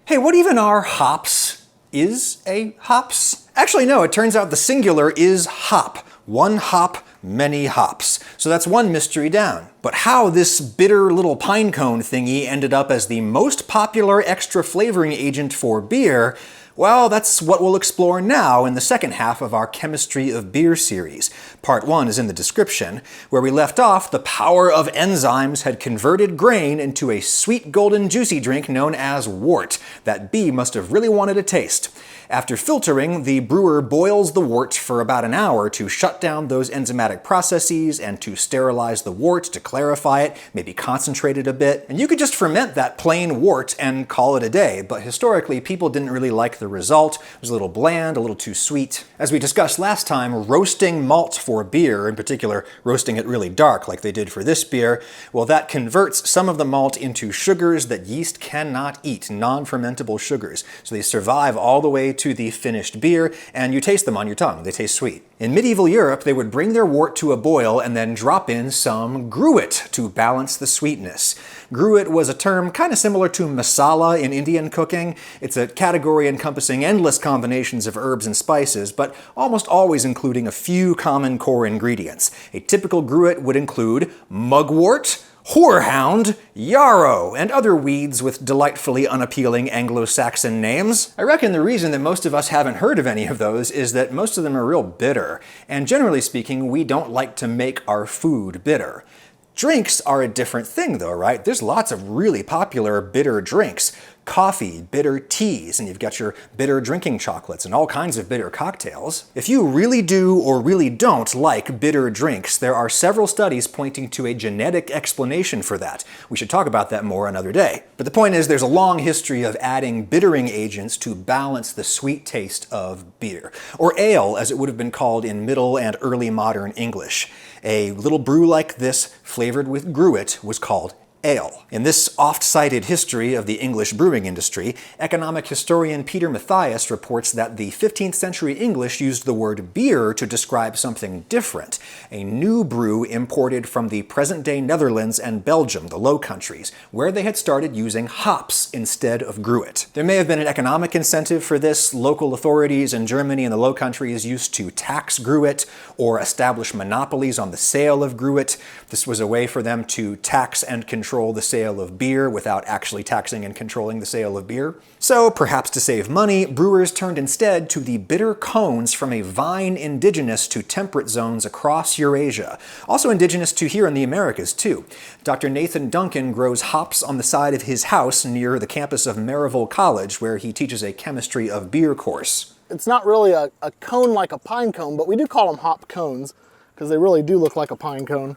Hey, what even are hops? Is a hops? Actually, no, it turns out the singular is hop. One hop, many hops. So that's one mystery down. But how this bitter little pine cone thingy ended up as the most popular extra flavoring agent for beer, well, that's what we'll explore now in the second half of our Chemistry of Beer series. Part 1 is in the description. Where we left off, the power of enzymes had converted grain into a sweet golden juicy drink known as wort that bee must have really wanted to taste. After filtering, the brewer boils the wort for about an hour to shut down those enzymatic processes and to sterilize the wort, to clarify it, maybe concentrate it a bit. And you could just ferment that plain wort and call it a day, but historically people didn't really like the result. It was a little bland, a little too sweet. As we discussed last time, roasting malt for beer, in particular roasting it really dark like they did for this beer, well, that converts some of the malt into sugars that yeast cannot eat, non-fermentable sugars. So they survive all the way to the finished beer, and you taste them on your tongue. They taste sweet. In medieval Europe, they would bring their wort to a boil and then drop in some gruit to balance the sweetness. Gruit was a term kind of similar to masala in Indian cooking. It's a category encompassing endless combinations of herbs and spices, but almost always including a few common core ingredients. A typical gruit would include mugwort, whorehound, yarrow, and other weeds with delightfully unappealing Anglo-Saxon names. I reckon the reason that most of us haven't heard of any of those is that most of them are real bitter, and generally speaking, we don't like to make our food bitter. Drinks are a different thing though, right? There's lots of really popular bitter drinks. Coffee, bitter teas, and you've got your bitter drinking chocolates and all kinds of bitter cocktails. If you really do or really don't like bitter drinks, there are several studies pointing to a genetic explanation for that. We should talk about that more another day. But the point is, there's a long history of adding bittering agents to balance the sweet taste of beer, or ale as it would have been called in Middle and Early Modern English. A little brew like this, flavored with gruit, was called ale. In this oft-cited history of the English brewing industry, economic historian Peter Mathias reports that the 15th century English used the word beer to describe something different, a new brew imported from the present-day Netherlands and Belgium, the Low Countries, where they had started using hops instead of gruit. There may have been an economic incentive for this. Local authorities in Germany and the Low Countries used to tax gruit or establish monopolies on the sale of gruit. This was a way for them to tax and control the sale of beer without actually taxing and controlling the sale of beer. So, perhaps to save money, brewers turned instead to the bitter cones from a vine indigenous to temperate zones across Eurasia. Also indigenous to here in the Americas, too. Dr. Nathan Duncan grows hops on the side of his house near the campus of Maryville College, where he teaches a chemistry of beer course. It's not really a cone like a pine cone, but we do call them hop cones because they really do look like a pine cone.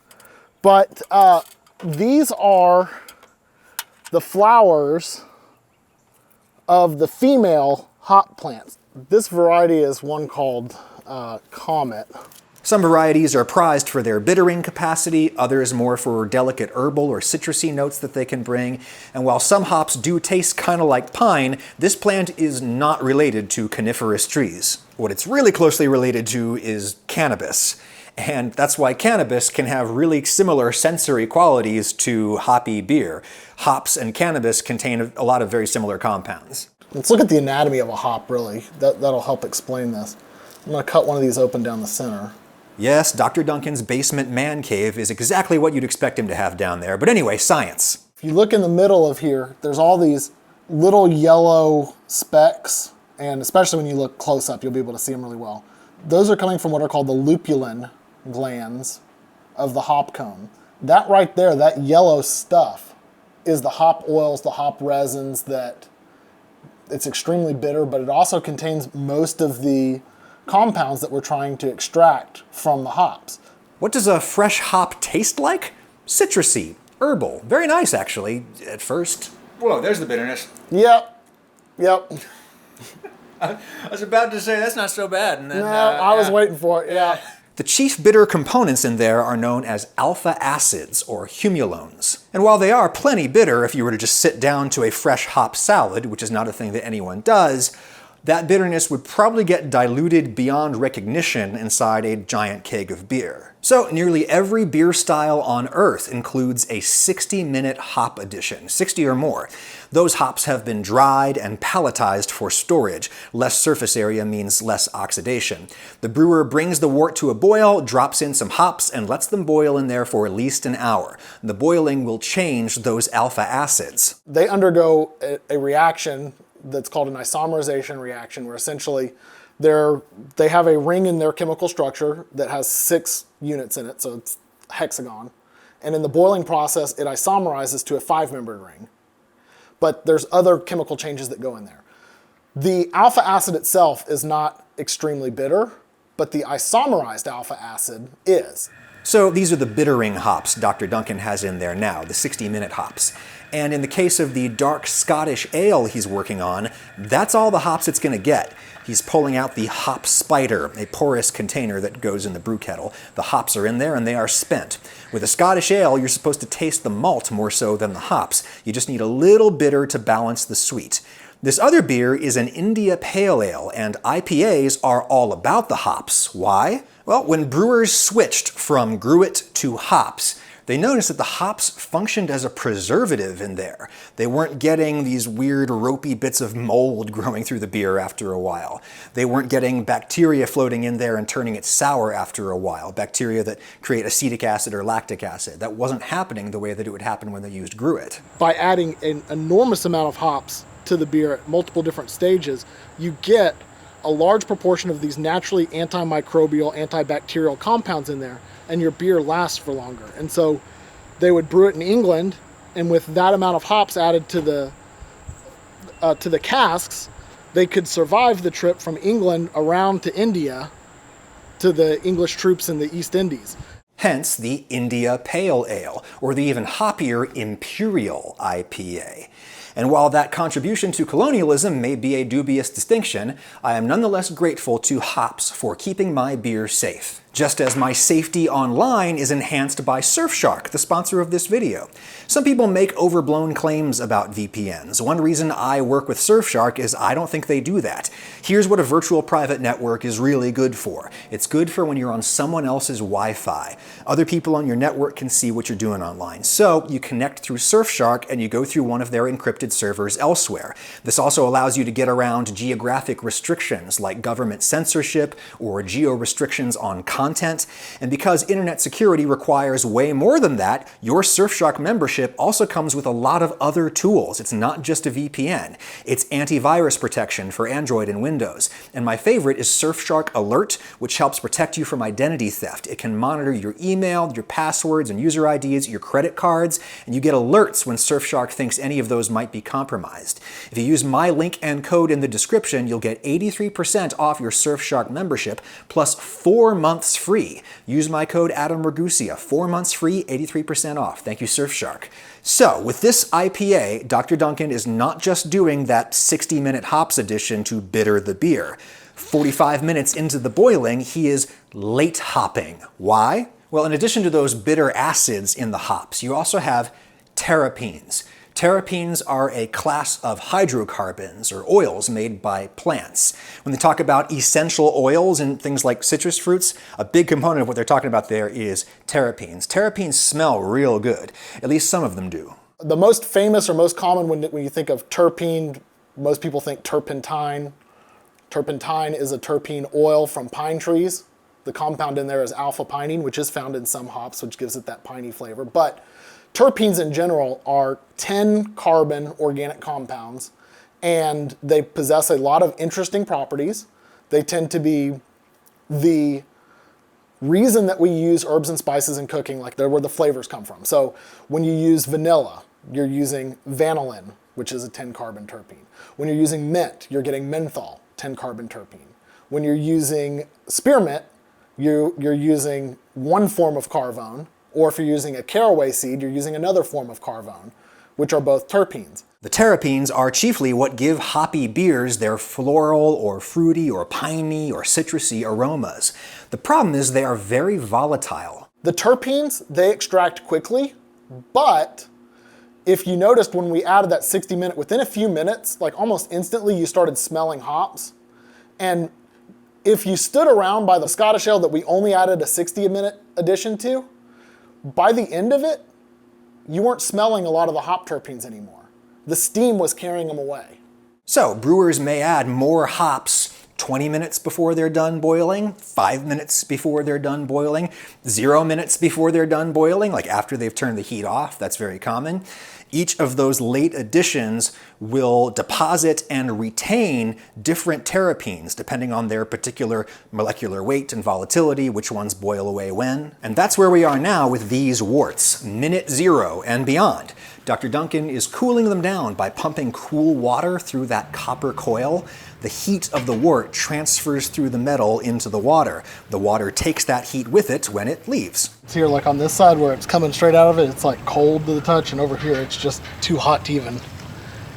But these are the flowers of the female hop plants. This variety is one called Comet. Some varieties are prized for their bittering capacity, others more for delicate herbal or citrusy notes that they can bring. And while some hops do taste kind of like pine, this plant is not related to coniferous trees. What it's really closely related to is cannabis. And that's why cannabis can have really similar sensory qualities to hoppy beer. Hops and cannabis contain a lot of very similar compounds. Let's look at the anatomy of a hop, really. That'll help explain this. I'm going to cut one of these open down the center. Yes, Dr. Duncan's basement man cave is exactly what you'd expect him to have down there. But anyway, science. If you look in the middle of here, there's all these little yellow specks, and especially when you look close up, you'll be able to see them really well. Those are coming from what are called the lupulin glands of the hop cone. That right there, that yellow stuff, is the hop oils, the hop resins that it's extremely bitter, but it also contains most of the compounds that we're trying to extract from the hops. What does a fresh hop taste like? Citrusy, herbal. Very nice, actually, at first. Whoa, there's the bitterness. Yep. I was about to say, that's not so bad. And then, No, I was waiting for it, yeah. The chief bitter components in there are known as alpha acids, or humulones. And while they are plenty bitter if you were to just sit down to a fresh hop salad, which is not a thing that anyone does, that bitterness would probably get diluted beyond recognition inside a giant keg of beer. So nearly every beer style on Earth includes a 60-minute hop addition, 60 or more. Those hops have been dried and palletized for storage. Less surface area means less oxidation. The brewer brings the wort to a boil, drops in some hops, and lets them boil in there for at least an hour. The boiling will change those alpha acids. They undergo a reaction that's called an isomerization reaction, where essentially they have a ring in their chemical structure that has 6 units in it, so it's a hexagon. And in the boiling process, it isomerizes to a 5-membered ring. But there's other chemical changes that go in there. The alpha acid itself is not extremely bitter, but the isomerized alpha acid is. So these are the bittering hops Dr. Duncan has in there now, the 60-minute hops. And in the case of the dark Scottish ale he's working on, that's all the hops it's going to get. He's pulling out the hop spider, a porous container that goes in the brew kettle. The hops are in there and they are spent. With a Scottish ale, you're supposed to taste the malt more so than the hops. You just need a little bitter to balance the sweet. This other beer is an India Pale Ale, and IPAs are all about the hops. Why? Well, when brewers switched from gruit to hops, they noticed that the hops functioned as a preservative in there. They weren't getting these weird ropey bits of mold growing through the beer after a while. They weren't getting bacteria floating in there and turning it sour after a while, bacteria that create acetic acid or lactic acid. That wasn't happening the way that it would happen when they used gruit. By adding an enormous amount of hops to the beer at multiple different stages, you get a large proportion of these naturally antimicrobial, antibacterial compounds in there, and your beer lasts for longer. And so they would brew it in England, and with that amount of hops added to the casks, they could survive the trip from England around to India to the English troops in the East Indies. Hence the India Pale Ale, or the even hoppier Imperial IPA. And while that contribution to colonialism may be a dubious distinction, I am nonetheless grateful to hops for keeping my beer safe. Just as my safety online is enhanced by Surfshark, the sponsor of this video. Some people make overblown claims about VPNs. One reason I work with Surfshark is I don't think they do that. Here's what a virtual private network is really good for. It's good for when you're on someone else's Wi-Fi. Other people on your network can see what you're doing online. So you connect through Surfshark and you go through one of their encrypted servers elsewhere. This also allows you to get around geographic restrictions like government censorship or geo-restrictions on content. And because internet security requires way more than that, your Surfshark membership also comes with a lot of other tools. It's not just a VPN. It's antivirus protection for Android and Windows. And my favorite is Surfshark Alert, which helps protect you from identity theft. It can monitor your email, your passwords and user IDs, your credit cards, and you get alerts when Surfshark thinks any of those might be compromised. If you use my link and code in the description, you'll get 83% off your Surfshark membership plus 4 months free. Use my code Adam Ragusia, 4 months free, 83% off. Thank you, Surfshark. So, with this IPA, Dr. Duncan is not just doing that 60-minute hops addition to bitter the beer. 45 minutes into the boiling, he is late hopping. Why? Well, in addition to those bitter acids in the hops, you also have terrapins. Terrapins are a class of hydrocarbons, or oils made by plants. When they talk about essential oils and things like citrus fruits, a big component of what they're talking about there is terrapins. Terrapins smell real good. At least some of them do. The most famous or most common when you think of terpene, most people think turpentine. Turpentine is a terpene oil from pine trees. The compound in there is alpha-pinene, which is found in some hops, which gives it that piney flavor. But terpenes in general are 10-carbon organic compounds, and they possess a lot of interesting properties. They tend to be the reason that we use herbs and spices in cooking, like they're where the flavors come from. So when you use vanilla, you're using vanillin, which is a 10-carbon terpene. When you're using mint, you're getting menthol, 10-carbon terpene. When you're using spearmint, you're using one form of carvone, or if you're using a caraway seed, you're using another form of carvone, which are both terpenes. The terrapins are chiefly what give hoppy beers their floral or fruity or piney or citrusy aromas. The problem is they are very volatile. The terpenes, they extract quickly, but If you noticed when we added that 60-minute, within a few minutes, like almost instantly, you started smelling hops. And if you stood around by the Scottish ale that we only added a 60-minute addition to, by the end of it, you weren't smelling a lot of the hop terpenes anymore. The steam was carrying them away. So brewers may add more hops 20 minutes before they're done boiling, 5 minutes before they're done boiling, 0 minutes before they're done boiling, like after they've turned the heat off. That's very common. Each of those late additions will deposit and retain different terrapins depending on their particular molecular weight and volatility, which ones boil away when. And that's where we are now with these worts, minute 0 and beyond. Dr. Duncan is cooling them down by pumping cool water through that copper coil. The heat of the wort transfers through the metal into the water. The water takes that heat with it when it leaves. It's here, like on this side where it's coming straight out of it, it's like cold to the touch, and over here it's just too hot to even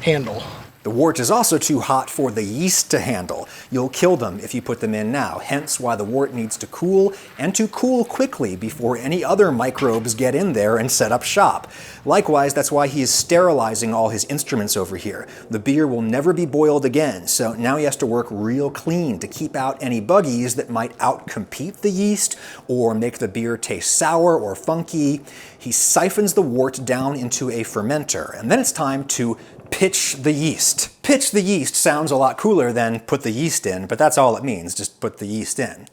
handle. The wort is also too hot for the yeast to handle. You'll kill them if you put them in now, hence why the wort needs to cool, and to cool quickly before any other microbes get in there and set up shop. Likewise, that's why he is sterilizing all his instruments over here. The beer will never be boiled again, so now he has to work real clean to keep out any buggies that might outcompete the yeast or make the beer taste sour or funky. He siphons the wort down into a fermenter, and then it's time to pitch the yeast. Pitch the yeast sounds a lot cooler than put the yeast in, but that's all it means, just put the yeast in.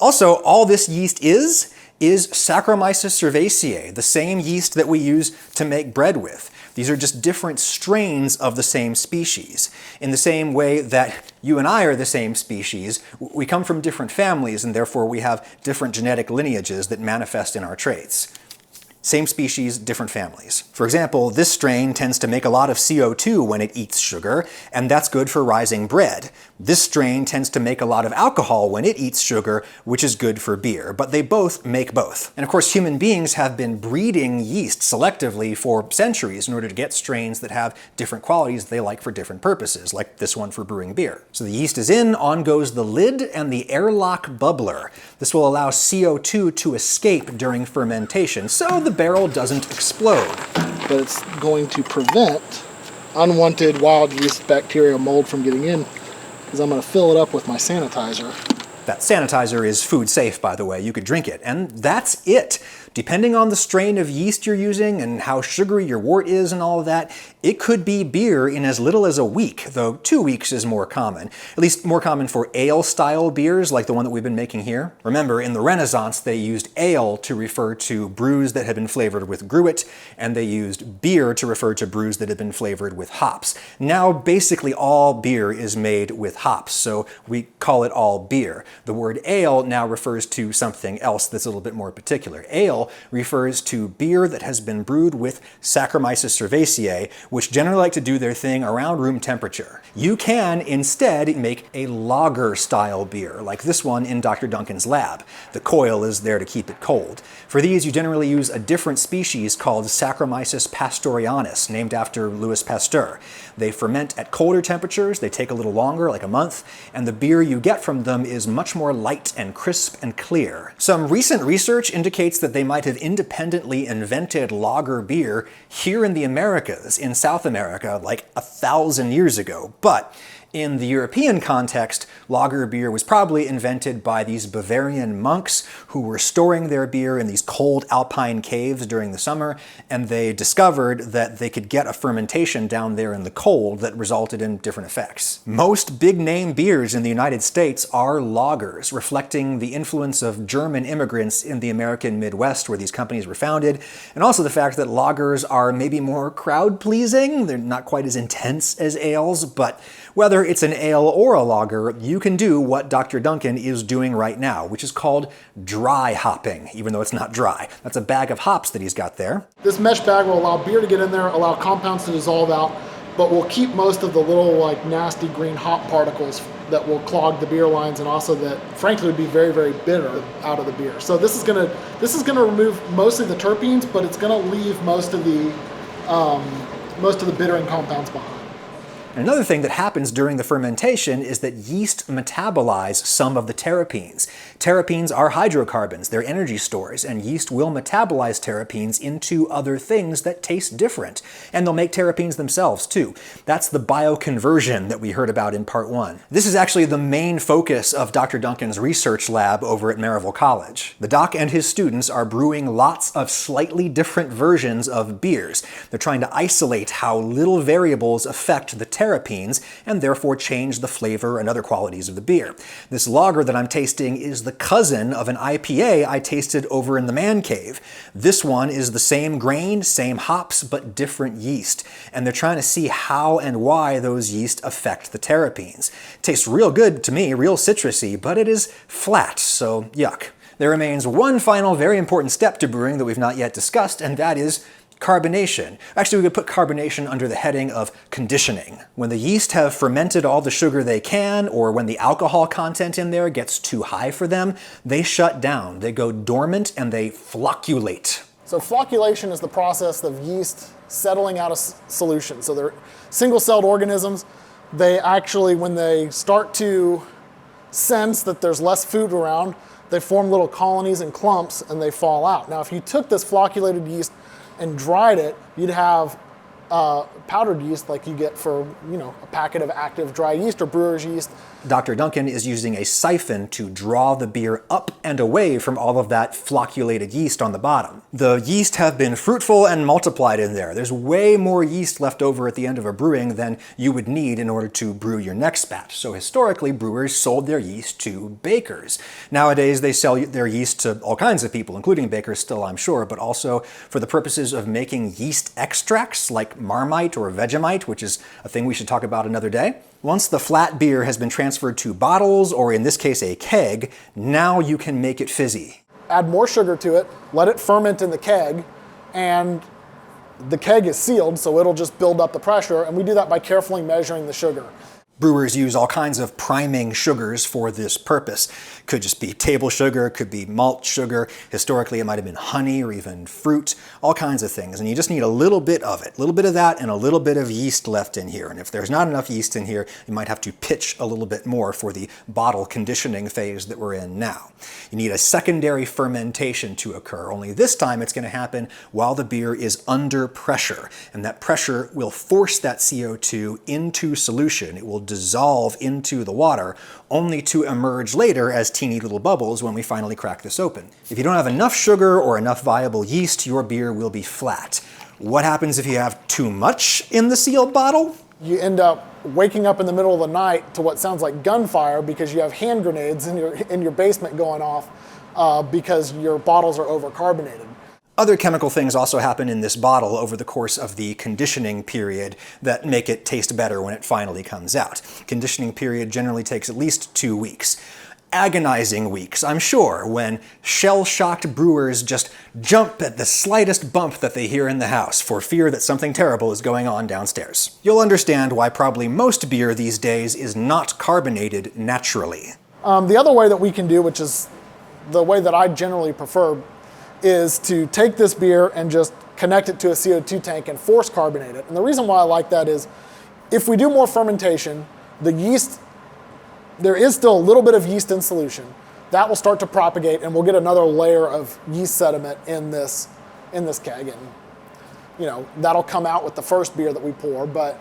Also, all this yeast is Saccharomyces cerevisiae, the same yeast that we use to make bread with. These are just different strains of the same species. In the same way that you and I are the same species, we come from different families, and therefore we have different genetic lineages that manifest in our traits. Same species, different families. For example, this strain tends to make a lot of CO2 when it eats sugar, and that's good for rising bread. This strain tends to make a lot of alcohol when it eats sugar, which is good for beer, but they both make both. And of course, human beings have been breeding yeast selectively for centuries in order to get strains that have different qualities they like for different purposes, like this one for brewing beer. So the yeast is in, on goes the lid and the airlock bubbler. This will allow CO2 to escape during fermentation, so the barrel doesn't explode. But it's going to prevent unwanted wild yeast bacteria mold from getting in, because I'm going to fill it up with my sanitizer. That sanitizer is food safe, by the way. You could drink it. And that's it. Depending on the strain of yeast you're using and how sugary your wort is and all of that, it could be beer in as little as a week, though 2 weeks is more common. At least more common for ale-style beers like the one that we've been making here. Remember, in the Renaissance, they used ale to refer to brews that had been flavored with gruit, and they used beer to refer to brews that had been flavored with hops. Now, basically all beer is made with hops, so we call it all beer. The word ale now refers to something else that's a little bit more particular. Ale refers to beer that has been brewed with Saccharomyces cerevisiae, which generally like to do their thing around room temperature. You can instead make a lager-style beer, like this one in Dr. Duncan's lab. The coil is there to keep it cold. For these, you generally use a different species called Saccharomyces pastorianus, named after Louis Pasteur. They ferment at colder temperatures, they take a little longer, like a month, and the beer you get from them is much more light and crisp and clear. Some recent research indicates that they might have independently invented lager beer here in the Americas, in South America, like 1,000 years ago. But in the European context, lager beer was probably invented by these Bavarian monks who were storing their beer in these cold alpine caves during the summer, and they discovered that they could get a fermentation down there in the cold that resulted in different effects. Most big-name beers in the United States are lagers, reflecting the influence of German immigrants in the American Midwest where these companies were founded, and also the fact that lagers are maybe more crowd-pleasing. They're not quite as intense as ales, but whether it's an ale or a lager, you can do what Dr. Duncan is doing right now, which is called dry hopping, even though it's not dry. That's a bag of hops that he's got there. This mesh bag will allow beer to get in there, allow compounds to dissolve out, but will keep most of the little like nasty green hop particles that will clog the beer lines, and also that frankly would be very, very bitter out of the beer. So this is gonna remove mostly the terpenes, but it's gonna leave most of the bittering compounds behind. Another thing that happens during the fermentation is that yeast metabolize some of the terrapins. Terrapins are hydrocarbons, they're energy stores, and yeast will metabolize terrapins into other things that taste different. And they'll make terrapins themselves too. That's the bioconversion that we heard about in part 1. This is actually the main focus of Dr. Duncan's research lab over at Maryville College. The doc and his students are brewing lots of slightly different versions of beers. They're trying to isolate how little variables affect the terrapins and therefore change the flavor and other qualities of the beer. This lager that I'm tasting is the cousin of an IPA I tasted over in the man cave. This one is the same grain, same hops, but different yeast. And they're trying to see how and why those yeast affect the terrapins. It tastes real good to me, real citrusy, but it is flat, so yuck. There remains one final very important step to brewing that we've not yet discussed, and that is carbonation. Actually, we could put carbonation under the heading of conditioning. When the yeast have fermented all the sugar they can, or when the alcohol content in there gets too high for them, they shut down, they go dormant, and they flocculate. So flocculation is the process of yeast settling out of solution. So they're single-celled organisms. They actually, when they start to sense that there's less food around, they form little colonies and clumps and they fall out. Now, if you took this flocculated yeast and dried it, you'd have powdered yeast like you get for, a packet of active dry yeast or brewer's yeast. Dr. Duncan is using a siphon to draw the beer up and away from all of that flocculated yeast on the bottom. The yeast have been fruitful and multiplied in there. There's way more yeast left over at the end of a brewing than you would need in order to brew your next batch. So historically, brewers sold their yeast to bakers. Nowadays, they sell their yeast to all kinds of people, including bakers still, I'm sure, but also for the purposes of making yeast extracts like Marmite or Vegemite, which is a thing we should talk about another day. Once the flat beer has been transferred to bottles, or in this case a keg, now you can make it fizzy. Add more sugar to it, let it ferment in the keg, and the keg is sealed, so it'll just build up the pressure, and we do that by carefully measuring the sugar. Brewers use all kinds of priming sugars for this purpose. Could just be table sugar, could be malt sugar. Historically, it might have been honey or even fruit, all kinds of things. And you just need a little bit of it, a little bit of that and a little bit of yeast left in here. And if there's not enough yeast in here, you might have to pitch a little bit more for the bottle conditioning phase that we're in now. You need a secondary fermentation to occur, only this time it's going to happen while the beer is under pressure. And that pressure will force that CO2 into solution. It will dissolve into the water, only to emerge later as teeny little bubbles when we finally crack this open. If you don't have enough sugar or enough viable yeast, your beer will be flat. What happens if you have too much in the sealed bottle? You end up waking up in the middle of the night to what sounds like gunfire because you have hand grenades in your basement going off because your bottles are overcarbonated. Other chemical things also happen in this bottle over the course of the conditioning period that make it taste better when it finally comes out. Conditioning period generally takes at least 2 weeks. Agonizing weeks, I'm sure, when shell-shocked brewers just jump at the slightest bump that they hear in the house for fear that something terrible is going on downstairs. You'll understand why probably most beer these days is not carbonated naturally. The other way that we can do, which is the way that I generally prefer, is to take this beer and just connect it to a CO2 tank and force carbonate it. And the reason why I like that is if we do more fermentation, the yeast, there is still a little bit of yeast in solution. That will start to propagate and we'll get another layer of yeast sediment in this keg. And that'll come out with the first beer that we pour, But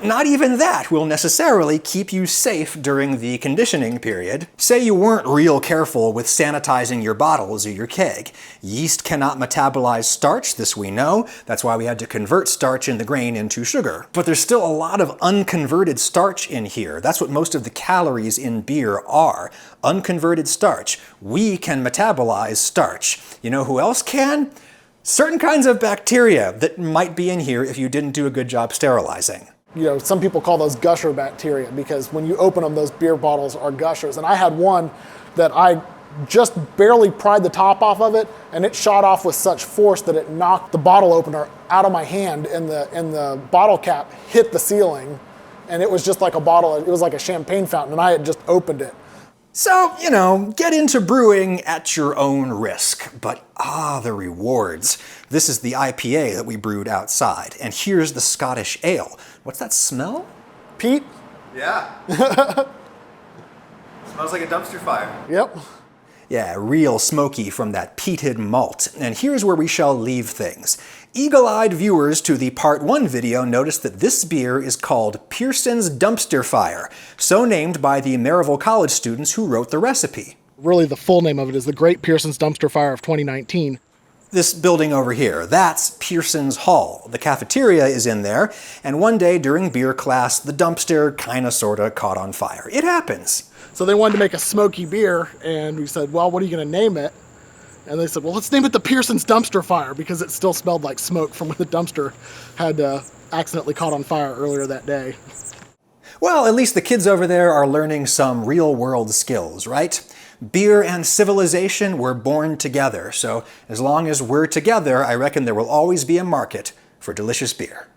not even that will necessarily keep you safe during the conditioning period. Say you weren't real careful with sanitizing your bottles or your keg. Yeast cannot metabolize starch, this we know. That's why we had to convert starch in the grain into sugar. But there's still a lot of unconverted starch in here. That's what most of the calories in beer are. Unconverted starch. We can metabolize starch. You know who else can? Certain kinds of bacteria that might be in here if you didn't do a good job sterilizing. Some people call those gusher bacteria because when you open them, those beer bottles are gushers. And I had one that I just barely pried the top off of it, and it shot off with such force that it knocked the bottle opener out of my hand, and the bottle cap hit the ceiling, and it was just like a bottle. It was like a champagne fountain, and I had just opened it. So, get into brewing at your own risk. But the rewards. This is the IPA that we brewed outside. And here's the Scottish Ale. What's that smell? Pete? Yeah. Smells like a dumpster fire. Yep. Yeah, real smoky from that peated malt. And here's where we shall leave things. Eagle-eyed viewers to the Part 1 video noticed that this beer is called Pearson's Dumpster Fire, so named by the Maryville College students who wrote the recipe. Really, the full name of it is the Great Pearson's Dumpster Fire of 2019. This building over here, that's Pearson's Hall. The cafeteria is in there, and one day during beer class, the dumpster kinda sorta caught on fire. It happens. So they wanted to make a smoky beer, and we said, well, what are you going to name it? And they said, well, let's name it the Pearson's Dumpster Fire, because it still smelled like smoke from when the dumpster had accidentally caught on fire earlier that day. Well, at least the kids over there are learning some real-world skills, right? Beer and civilization were born together, so as long as we're together, I reckon there will always be a market for delicious beer.